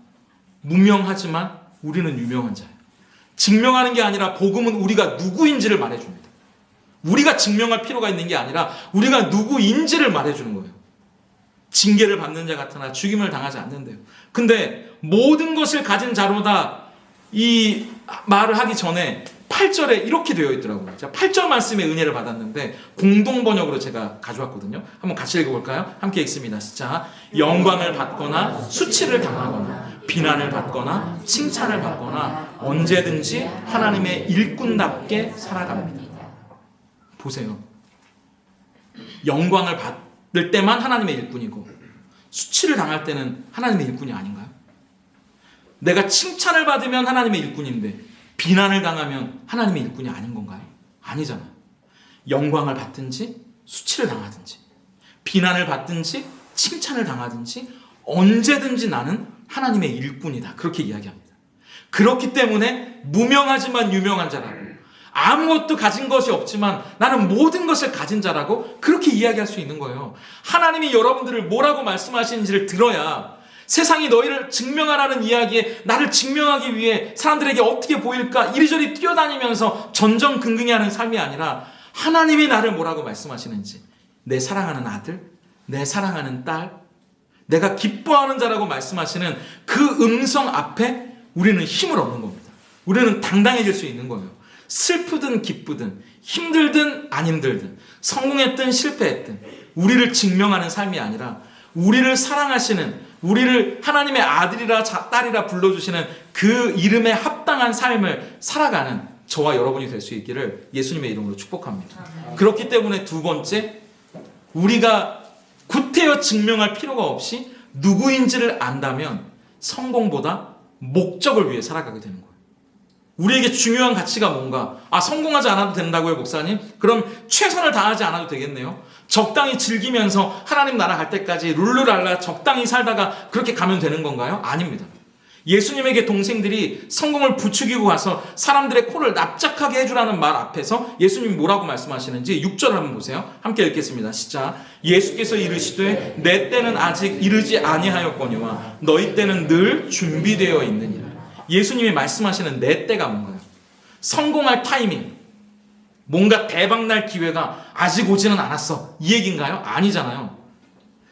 무명하지만 우리는 유명한 자예요. 증명하는 게 아니라 복음은 우리가 누구인지를 말해줍니다. 우리가 증명할 필요가 있는 게 아니라 우리가 누구인지를 말해주는 거예요. 징계를 받는 자 같으나 죽임을 당하지 않는데요. 근데 모든 것을 가진 자로다 이 말을 하기 전에 8절에 이렇게 되어 있더라고요. 제가 8절 말씀의 은혜를 받았는데 공동 번역으로 제가 가져왔거든요. 한번 같이 읽어볼까요? 함께 읽습니다. 자, 영광을 받거나 수치를 당하거나 비난을 받거나 칭찬을 받거나 언제든지 하나님의 일꾼답게 살아갑니다. 보세요. 영광을 받을 때만 하나님의 일꾼이고 수치를 당할 때는 하나님의 일꾼이 아닌가요? 내가 칭찬을 받으면 하나님의 일꾼인데 비난을 당하면 하나님의 일꾼이 아닌 건가요? 아니잖아요. 영광을 받든지 수치를 당하든지 비난을 받든지 칭찬을 당하든지 언제든지 나는 하나님의 일꾼이다. 그렇게 이야기합니다. 그렇기 때문에 무명하지만 유명한 자라고 아무것도 가진 것이 없지만 나는 모든 것을 가진 자라고 그렇게 이야기할 수 있는 거예요. 하나님이 여러분들을 뭐라고 말씀하시는지를 들어야 세상이 너희를 증명하라는 이야기에 나를 증명하기 위해 사람들에게 어떻게 보일까 이리저리 뛰어다니면서 전전긍긍히 하는 삶이 아니라 하나님이 나를 뭐라고 말씀하시는지 내 사랑하는 아들, 내 사랑하는 딸, 내가 기뻐하는 자라고 말씀하시는 그 음성 앞에 우리는 힘을 얻는 겁니다. 우리는 당당해질 수 있는 거예요. 슬프든 기쁘든 힘들든 안 힘들든 성공했든 실패했든 우리를 증명하는 삶이 아니라 우리를 사랑하시는 우리를 하나님의 아들이라 딸이라 불러주시는 그 이름에 합당한 삶을 살아가는 저와 여러분이 될 수 있기를 예수님의 이름으로 축복합니다. 그렇기 때문에 두 번째, 우리가 구태여 증명할 필요가 없이 누구인지를 안다면 성공보다 목적을 위해 살아가게 되는 거예요. 우리에게 중요한 가치가 뭔가? 성공하지 않아도 된다고요, 목사님? 그럼 최선을 다하지 않아도 되겠네요. 적당히 즐기면서 하나님 나라 갈 때까지 룰루랄라 적당히 살다가 그렇게 가면 되는 건가요? 아닙니다. 예수님에게 동생들이 성공을 부추기고 가서 사람들의 코를 납작하게 해주라는 말 앞에서 예수님이 뭐라고 말씀하시는지 6절 한번 보세요. 함께 읽겠습니다. 시작. 예수께서 이르시되 내 때는 아직 이르지 아니하였거니와 너희 때는 늘 준비되어 있느니라. 예수님이 말씀하시는 내 때가 뭔가요? 성공할 타이밍, 뭔가 대박날 기회가 아직 오지는 않았어, 이 얘기인가요? 아니잖아요.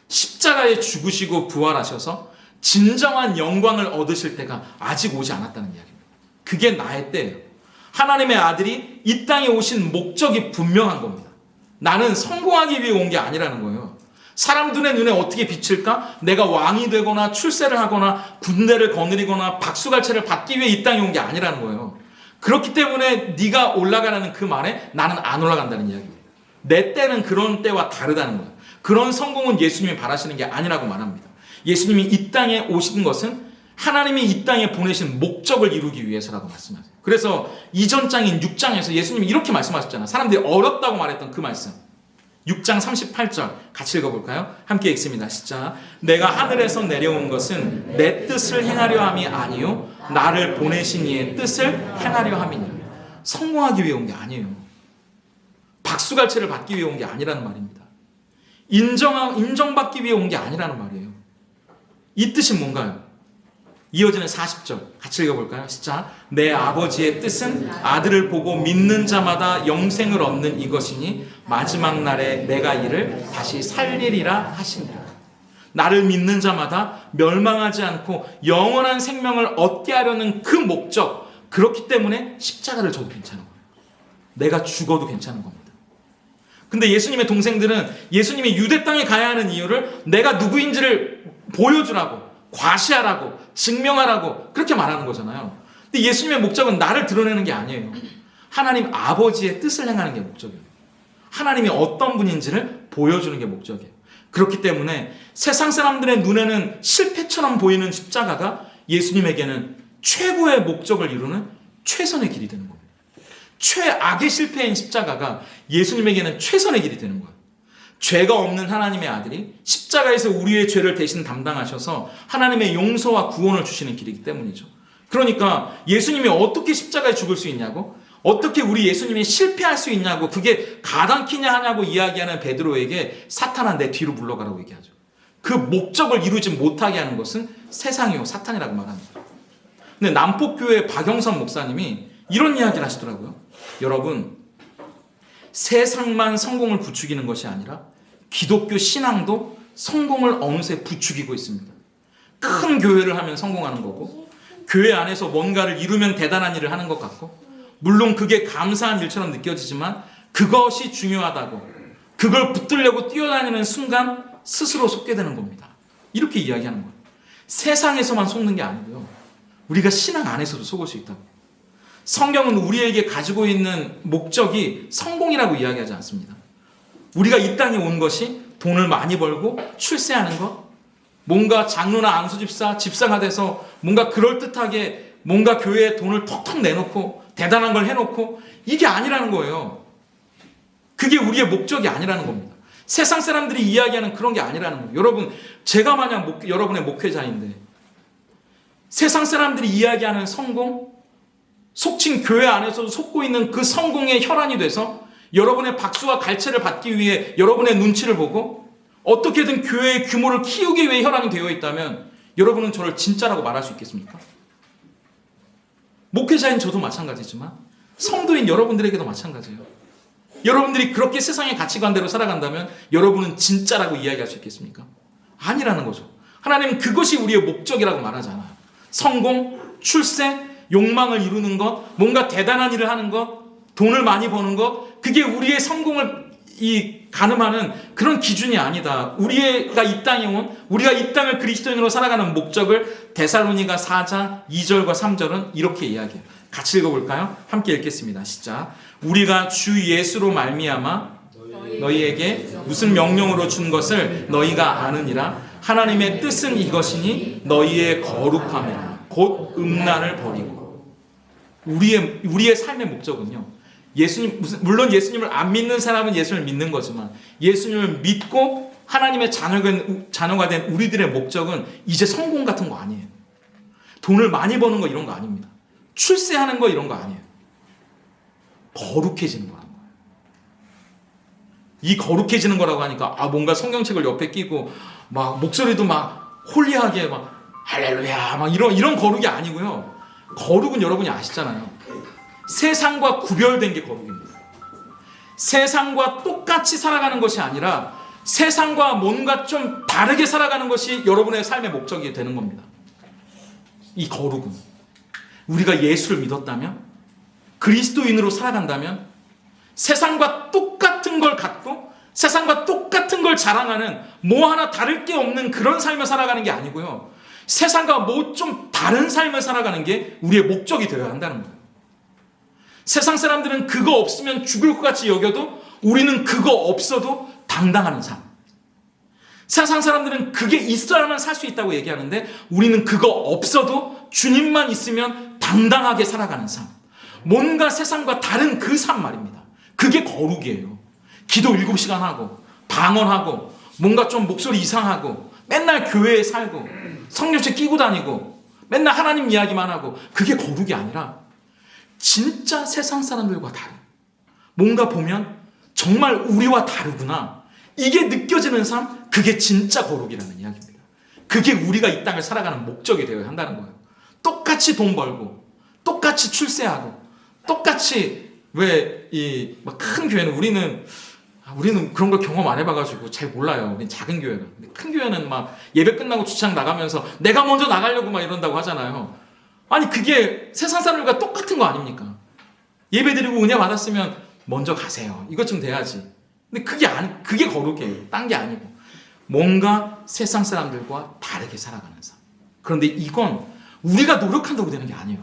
십자가에 죽으시고 부활하셔서 진정한 영광을 얻으실 때가 아직 오지 않았다는 이야기입니다. 그게 나의 때예요. 하나님의 아들이 이 땅에 오신 목적이 분명한 겁니다. 나는 성공하기 위해 온 게 아니라는 거예요. 사람들의 눈에 어떻게 비칠까? 내가 왕이 되거나 출세를 하거나 군대를 거느리거나 박수갈채를 받기 위해 이 땅에 온 게 아니라는 거예요. 그렇기 때문에 네가 올라가라는 그 말에 나는 안 올라간다는 이야기입니다. 내 때는 그런 때와 다르다는 거예요. 그런 성공은 예수님이 바라시는 게 아니라고 말합니다. 예수님이 이 땅에 오신 것은 하나님이 이 땅에 보내신 목적을 이루기 위해서라고 말씀하세요. 그래서 이전 장인 6장에서 예수님이 이렇게 말씀하셨잖아요. 사람들이 어렵다고 말했던 그 말씀. 6장 38절 같이 읽어볼까요? 함께 읽습니다. 시작. 내가 하늘에서 내려온 것은 내 뜻을 행하려 함이 아니요 나를 보내신 이의 뜻을 행하려 함이니라. 성공하기 위해 온 게 아니에요. 박수갈채를 받기 위해 온 게 아니라는 말입니다. 인정받기 위해 온 게 아니라는 말이에요. 이 뜻이 뭔가요? 이어지는 40절 같이 읽어볼까요? 시작. 내 아버지의 뜻은 아들을 보고 믿는 자마다 영생을 얻는 이것이니 마지막 날에 내가 이를 다시 살리리라 하시니라. 나를 믿는 자마다 멸망하지 않고 영원한 생명을 얻게 하려는 그 목적, 그렇기 때문에 십자가를 져도 괜찮은 거예요. 내가 죽어도 괜찮은 겁니다. 근데 예수님의 동생들은 예수님이 유대 땅에 가야 하는 이유를 내가 누구인지를 보여주라고, 과시하라고, 증명하라고 그렇게 말하는 거잖아요. 근데 예수님의 목적은 나를 드러내는 게 아니에요. 하나님 아버지의 뜻을 행하는 게 목적이에요. 하나님이 어떤 분인지를 보여주는 게 목적이에요. 그렇기 때문에 세상 사람들의 눈에는 실패처럼 보이는 십자가가 예수님에게는 최고의 목적을 이루는 최선의 길이 되는 거예요. 최악의 실패인 십자가가 예수님에게는 최선의 길이 되는 거예요. 죄가 없는 하나님의 아들이 십자가에서 우리의 죄를 대신 담당하셔서 하나님의 용서와 구원을 주시는 길이기 때문이죠. 그러니까 예수님이 어떻게 십자가에 죽을 수 있냐고, 어떻게 우리 예수님이 실패할 수 있냐고, 그게 가당키냐 하냐고 이야기하는 베드로에게 사탄아 내 뒤로 물러가라고 얘기하죠. 그 목적을 이루지 못하게 하는 것은 세상이요 사탄이라고 말합니다. 근데 남포교회 박영선 목사님이 이런 이야기를 하시더라고요. 여러분, 세상만 성공을 부추기는 것이 아니라 기독교 신앙도 성공을 어느새 부추기고 있습니다. 큰 교회를 하면 성공하는 거고, 교회 안에서 뭔가를 이루면 대단한 일을 하는 것 같고, 물론 그게 감사한 일처럼 느껴지지만 그것이 중요하다고, 그걸 붙들려고 뛰어다니는 순간 스스로 속게 되는 겁니다. 이렇게 이야기하는 거예요. 세상에서만 속는 게 아니고요, 우리가 신앙 안에서도 속을 수 있다고. 성경은 우리에게 가지고 있는 목적이 성공이라고 이야기하지 않습니다. 우리가 이 땅에 온 것이 돈을 많이 벌고 출세하는 것, 뭔가 장로나 안수집사, 집사가 돼서 뭔가 그럴듯하게 뭔가 교회에 돈을 턱턱 내놓고 대단한 걸 해놓고, 이게 아니라는 거예요. 그게 우리의 목적이 아니라는 겁니다. 세상 사람들이 이야기하는 그런 게 아니라는 거예요. 여러분, 제가 만약 여러분의 목회자인데 세상 사람들이 이야기하는 성공, 속칭 교회 안에서도 속고 있는 그 성공의 혈안이 돼서 여러분의 박수와 갈채를 받기 위해 여러분의 눈치를 보고 어떻게든 교회의 규모를 키우기 위해 혈안이 되어 있다면 여러분은 저를 진짜라고 말할 수 있겠습니까? 목회자인 저도 마찬가지지만 성도인 여러분들에게도 마찬가지예요. 여러분들이 그렇게 세상의 가치관대로 살아간다면 여러분은 진짜라고 이야기할 수 있겠습니까? 아니라는 거죠. 하나님은 그것이 우리의 목적이라고 말하잖아요. 성공, 출세, 욕망을 이루는 것, 뭔가 대단한 일을 하는 것, 돈을 많이 버는 것, 그게 우리의 성공을 가늠하는 그런 기준이 아니다. 우리가 이 땅에 온, 우리가 이 땅을 그리스도인으로 살아가는 목적을 데살로니가 4장 2절과 3절은 이렇게 이야기해요. 같이 읽어볼까요? 함께 읽겠습니다. 시작. 우리가 주 예수로 말미암아 너희에게 무슨 명령으로 준 것을 너희가 아느니라. 하나님의 뜻은 이것이니 너희의 거룩함이라. 곧 음란을 버리고. 우리의 삶의 목적은요, 물론 예수님을 안 믿는 사람은 예수님을 믿는 거지만 예수님을 믿고 하나님의 자녀가 된 우리들의 목적은 이제 성공 같은 거 아니에요. 돈을 많이 버는 거 이런 거 아닙니다. 출세하는 거 이런 거 아니에요. 거룩해지는 거라는 거예요. 이 거룩해지는 거라고 하니까 뭔가 성경책을 옆에 끼고 막 목소리도 막 홀리하게 막 할렐루야 막 이런 거룩이 아니고요. 거룩은 여러분이 아시잖아요. 세상과 구별된 게 거룩입니다. 세상과 똑같이 살아가는 것이 아니라 세상과 뭔가 좀 다르게 살아가는 것이 여러분의 삶의 목적이 되는 겁니다. 이 거룩은 우리가 예수를 믿었다면, 그리스도인으로 살아간다면 세상과 똑같은 걸 갖고 세상과 똑같은 걸 자랑하는 뭐 하나 다를 게 없는 그런 삶을 살아가는 게 아니고요, 세상과 뭐 좀 다른 삶을 살아가는 게 우리의 목적이 되어야 한다는 거예요. 세상 사람들은 그거 없으면 죽을 것 같이 여겨도 우리는 그거 없어도 당당하는 삶. 세상 사람들은 그게 있어야만 살 수 있다고 얘기하는데 우리는 그거 없어도 주님만 있으면 당당하게 살아가는 삶. 뭔가 세상과 다른 그 삶 말입니다. 그게 거룩이에요. 기도 7시간 하고 방언하고 뭔가 좀 목소리 이상하고 맨날 교회에 살고 성경책 끼고 다니고 맨날 하나님 이야기만 하고, 그게 거룩이 아니라 진짜 세상 사람들과 다른, 뭔가 보면 정말 우리와 다르구나, 이게 느껴지는 삶, 그게 진짜 거룩이라는 이야기입니다. 그게 우리가 이 땅을 살아가는 목적이 되어야 한다는 거예요. 똑같이 돈 벌고 똑같이 출세하고 똑같이, 왜 이 큰 교회는 우리는 그런 걸 경험 안 해봐가지고 잘 몰라요. 우린 작은 교회는. 근데 큰 교회는 막 예배 끝나고 주차장 나가면서 내가 먼저 나가려고 막 이런다고 하잖아요. 아니 그게 세상 사람들과 똑같은 거 아닙니까? 예배 드리고 은혜 받았으면 먼저 가세요. 이것 좀 돼야지. 근데 그게 거룩이에요. 딴 게 아니고 뭔가 세상 사람들과 다르게 살아가는 삶. 그런데 이건 우리가 노력한다고 되는 게 아니에요.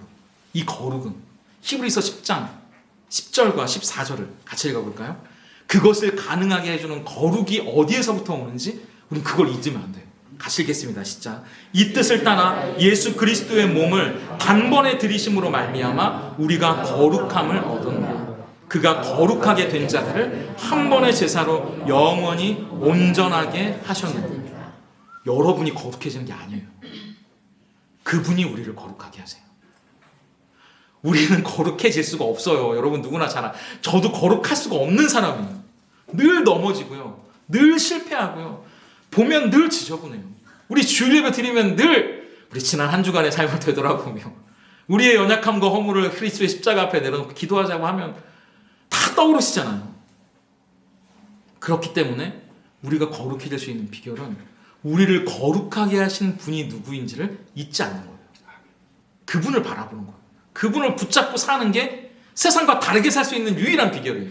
이 거룩은 히브리서 10장 10절과 14절을 같이 읽어볼까요? 그것을 가능하게 해주는 거룩이 어디에서부터 오는지 우린 그걸 잊으면 안 돼요. 같이 읽겠습니다. 진짜 이 뜻을 따라 예수 그리스도의 몸을 단번에 들이심으로 말미암아 우리가 거룩함을 얻었노라. 그가 거룩하게 된 자들을 한 번의 제사로 영원히 온전하게 하셨느니라. 여러분이 거룩해지는 게 아니에요. 그분이 우리를 거룩하게 하세요. 우리는 거룩해질 수가 없어요. 여러분 누구나 잘 저도 거룩할 수가 없는 사람이에요. 늘 넘어지고요. 늘 실패하고요. 보면 늘 지저분해요. 우리 주일 예배 드리면 늘 우리 지난 한 주간의 삶을 되돌아보며 우리의 연약함과 허물을 그리스도의 십자가 앞에 내려놓고 기도하자고 하면 다 떠오르시잖아요. 그렇기 때문에 우리가 거룩해질 수 있는 비결은 우리를 거룩하게 하신 분이 누구인지를 잊지 않는 거예요. 그분을 바라보는 거예요. 그분을 붙잡고 사는 게 세상과 다르게 살 수 있는 유일한 비결이에요.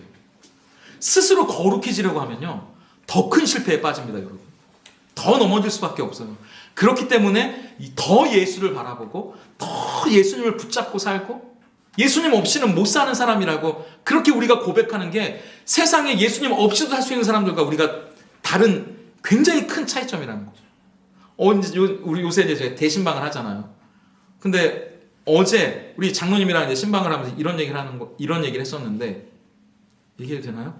스스로 거룩해지려고 하면요, 더 큰 실패에 빠집니다, 여러분. 더 넘어질 수밖에 없어요. 그렇기 때문에 더 예수를 바라보고 더 예수님을 붙잡고 살고 예수님 없이는 못 사는 사람이라고 그렇게 우리가 고백하는 게 세상에 예수님 없이도 살 수 있는 사람들과 우리가 다른 굉장히 큰 차이점이라는 거죠. 우리 요새 이제 대신방을 하잖아요. 근데 어제 우리 장로님이랑 이제 신방을 하면서 이런 얘기를 했었는데 얘기해도 되나요?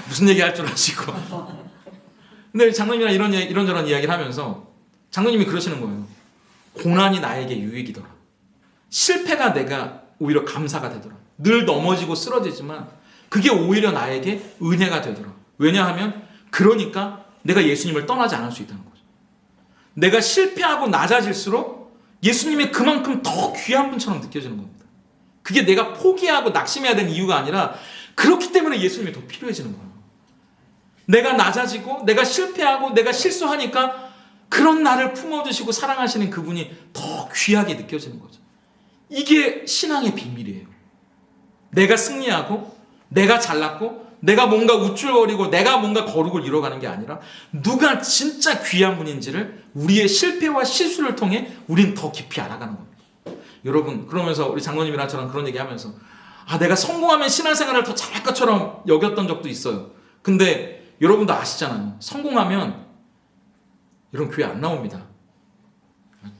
무슨 얘기 할 줄 아시고. 근데 장로님이랑 이런저런 이야기를 하면서 장로님이 그러시는 거예요. 고난이 나에게 유익이더라. 실패가 내가 오히려 감사가 되더라. 늘 넘어지고 쓰러지지만 그게 오히려 나에게 은혜가 되더라. 왜냐하면 그러니까 내가 예수님을 떠나지 않을 수 있다는 거죠. 내가 실패하고 낮아질수록 예수님이 그만큼 더 귀한 분처럼 느껴지는 겁니다. 그게 내가 포기하고 낙심해야 되는 이유가 아니라 그렇기 때문에 예수님이 더 필요해지는 거예요. 내가 낮아지고 내가 실패하고 내가 실수하니까 그런 나를 품어주시고 사랑하시는 그분이 더 귀하게 느껴지는 거죠. 이게 신앙의 비밀이에요. 내가 승리하고 내가 잘났고 내가 뭔가 우쭐거리고 내가 뭔가 거룩을 이뤄가는 게 아니라 누가 진짜 귀한 분인지를 우리의 실패와 실수를 통해 우린 더 깊이 알아가는 겁니다. 여러분, 그러면서 우리 장로님이랑 저랑 그런 얘기하면서 내가 성공하면 신앙생활을 더 잘할 것처럼 여겼던 적도 있어요. 근데 여러분도 아시잖아요. 성공하면 이런 교회 안 나옵니다.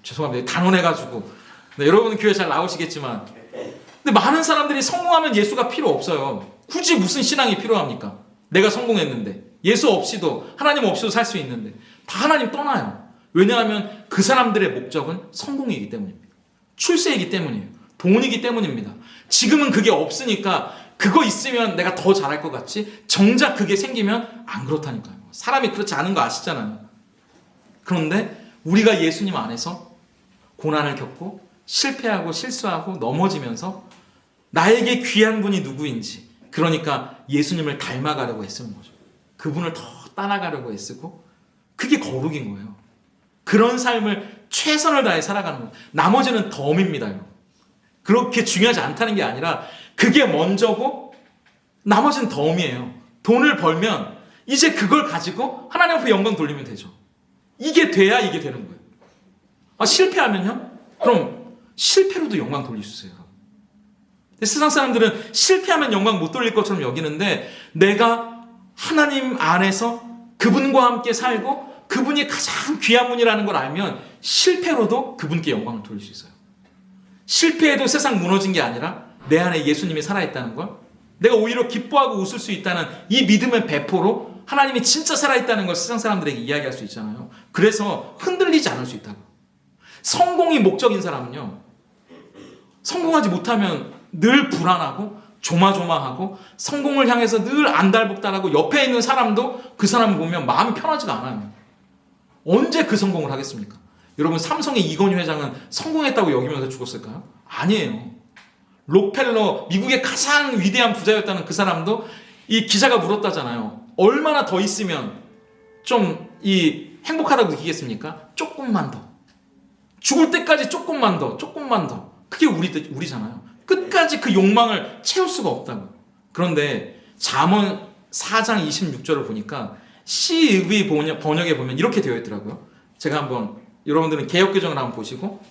죄송합니다. 단언해가지고. 네, 여러분은 교회 잘 나오시겠지만 근데 많은 사람들이 성공하면 예수가 필요 없어요. 굳이 무슨 신앙이 필요합니까? 내가 성공했는데 예수 없이도 하나님 없이도 살 수 있는데 다 하나님 떠나요. 왜냐하면 그 사람들의 목적은 성공이기 때문입니다. 출세이기 때문이에요. 돈이기 때문입니다. 지금은 그게 없으니까 그거 있으면 내가 더 잘할 것 같지 정작 그게 생기면 안 그렇다니까요. 사람이 그렇지 않은 거 아시잖아요. 그런데 우리가 예수님 안에서 고난을 겪고 실패하고 실수하고 넘어지면서 나에게 귀한 분이 누구인지, 그러니까 예수님을 닮아가려고 애쓰는 거죠. 그분을 더 따라가려고 애쓰고 그게 거룩인 거예요. 그런 삶을 최선을 다해 살아가는 거예요. 나머지는 덤입니다. 그렇게 중요하지 않다는 게 아니라 그게 먼저고 나머지는 덤이에요. 돈을 벌면 이제 그걸 가지고 하나님 앞에 영광 돌리면 되죠. 이게 돼야 이게 되는 거예요. 실패하면요? 그럼 실패로도 영광 돌릴 수 있어요. 세상 사람들은 실패하면 영광 못 돌릴 것처럼 여기는데 내가 하나님 안에서 그분과 함께 살고 그분이 가장 귀한 분이라는 걸 알면 실패로도 그분께 영광을 돌릴 수 있어요. 실패해도 세상 무너진 게 아니라 내 안에 예수님이 살아있다는 걸, 내가 오히려 기뻐하고 웃을 수 있다는 이 믿음의 배포로 하나님이 진짜 살아있다는 걸 세상 사람들에게 이야기할 수 있잖아요. 그래서 흔들리지 않을 수 있다고. 성공이 목적인 사람은요, 성공하지 못하면 늘 불안하고 조마조마하고 성공을 향해서 늘 안달복달하고 옆에 있는 사람도 그 사람을 보면 마음이 편하지가 않아요. 언제 그 성공을 하겠습니까? 여러분, 삼성의 이건희 회장은 성공했다고 여기면서 죽었을까요? 아니에요. 록펠러, 미국의 가장 위대한 부자였다는 그 사람도 이 기자가 물었다잖아요. 얼마나 더 있으면 좀 행복하다고 느끼겠습니까? 조금만 더. 죽을 때까지 조금만 더. 그게 우리잖아요. 끝까지 그 욕망을 채울 수가 없다고. 그런데 잠언 4장 26절을 보니까 CEV 번역에 보면 이렇게 되어 있더라고요. 제가 한번, 여러분들은 개역개정을 한번 보시고,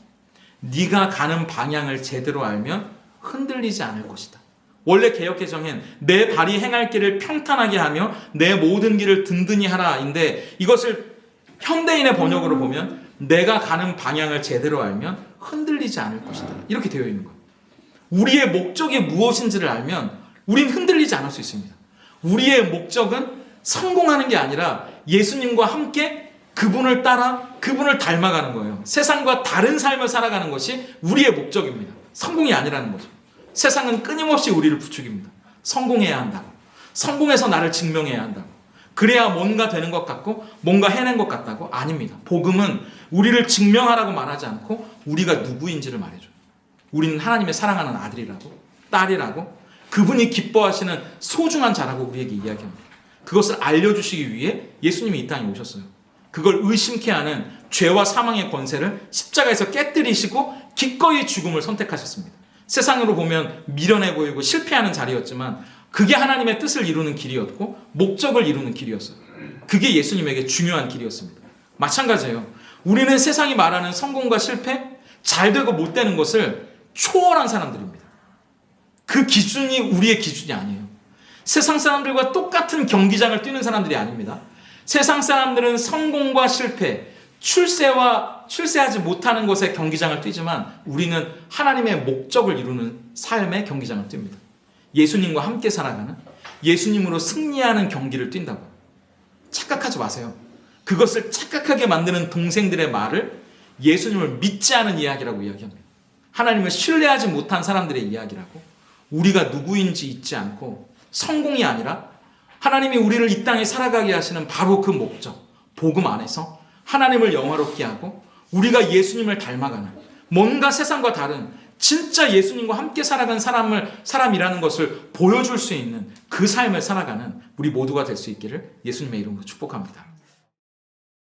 네가 가는 방향을 제대로 알면 흔들리지 않을 것이다. 원래 개역개정엔 내 발이 행할 길을 평탄하게 하며 내 모든 길을 든든히 하라인데, 이것을 현대인의 번역으로 보면 내가 가는 방향을 제대로 알면 흔들리지 않을 것이다, 이렇게 되어 있는 거예요. 우리의 목적이 무엇인지를 알면 우린 흔들리지 않을 수 있습니다. 우리의 목적은 성공하는 게 아니라 예수님과 함께 그분을 따라 그분을 닮아가는 거예요. 세상과 다른 삶을 살아가는 것이 우리의 목적입니다. 성공이 아니라는 거죠. 세상은 끊임없이 우리를 부추깁니다. 성공해야 한다고, 성공해서 나를 증명해야 한다고, 그래야 뭔가 되는 것 같고 뭔가 해낸 것 같다고. 아닙니다. 복음은 우리를 증명하라고 말하지 않고 우리가 누구인지를 말해줘요. 우리는 하나님의 사랑하는 아들이라고, 딸이라고, 그분이 기뻐하시는 소중한 자라고 우리에게 이야기합니다. 그것을 알려주시기 위해 예수님이 이 땅에 오셨어요. 그걸 의심케 하는 죄와 사망의 권세를 십자가에서 깨뜨리시고 기꺼이 죽음을 선택하셨습니다. 세상으로 보면 미련해 보이고 실패하는 자리였지만 그게 하나님의 뜻을 이루는 길이었고 목적을 이루는 길이었어요. 그게 예수님에게 중요한 길이었습니다. 마찬가지예요. 우리는 세상이 말하는 성공과 실패, 잘 되고 못 되는 것을 초월한 사람들입니다. 그 기준이 우리의 기준이 아니에요. 세상 사람들과 똑같은 경기장을 뛰는 사람들이 아닙니다. 세상 사람들은 성공과 실패, 출세하지 못하는 것의 경기장을 뛰지만 우리는 하나님의 목적을 이루는 삶의 경기장을 뜁니다. 예수님과 함께 살아가는, 예수님으로 승리하는 경기를 뛴다고. 착각하지 마세요. 그것을 착각하게 만드는 동생들의 말을 예수님을 믿지 않은 이야기라고 이야기합니다. 하나님을 신뢰하지 못한 사람들의 이야기라고. 우리가 누구인지 잊지 않고 성공이 아니라 하나님이 우리를 이 땅에 살아가게 하시는 바로 그 목적, 복음 안에서 하나님을 영화롭게 하고 우리가 예수님을 닮아가는, 뭔가 세상과 다른 진짜 예수님과 함께 살아간 사람이라는 것을 보여줄 수 있는 그 삶을 살아가는 우리 모두가 될 수 있기를 예수님의 이름으로 축복합니다.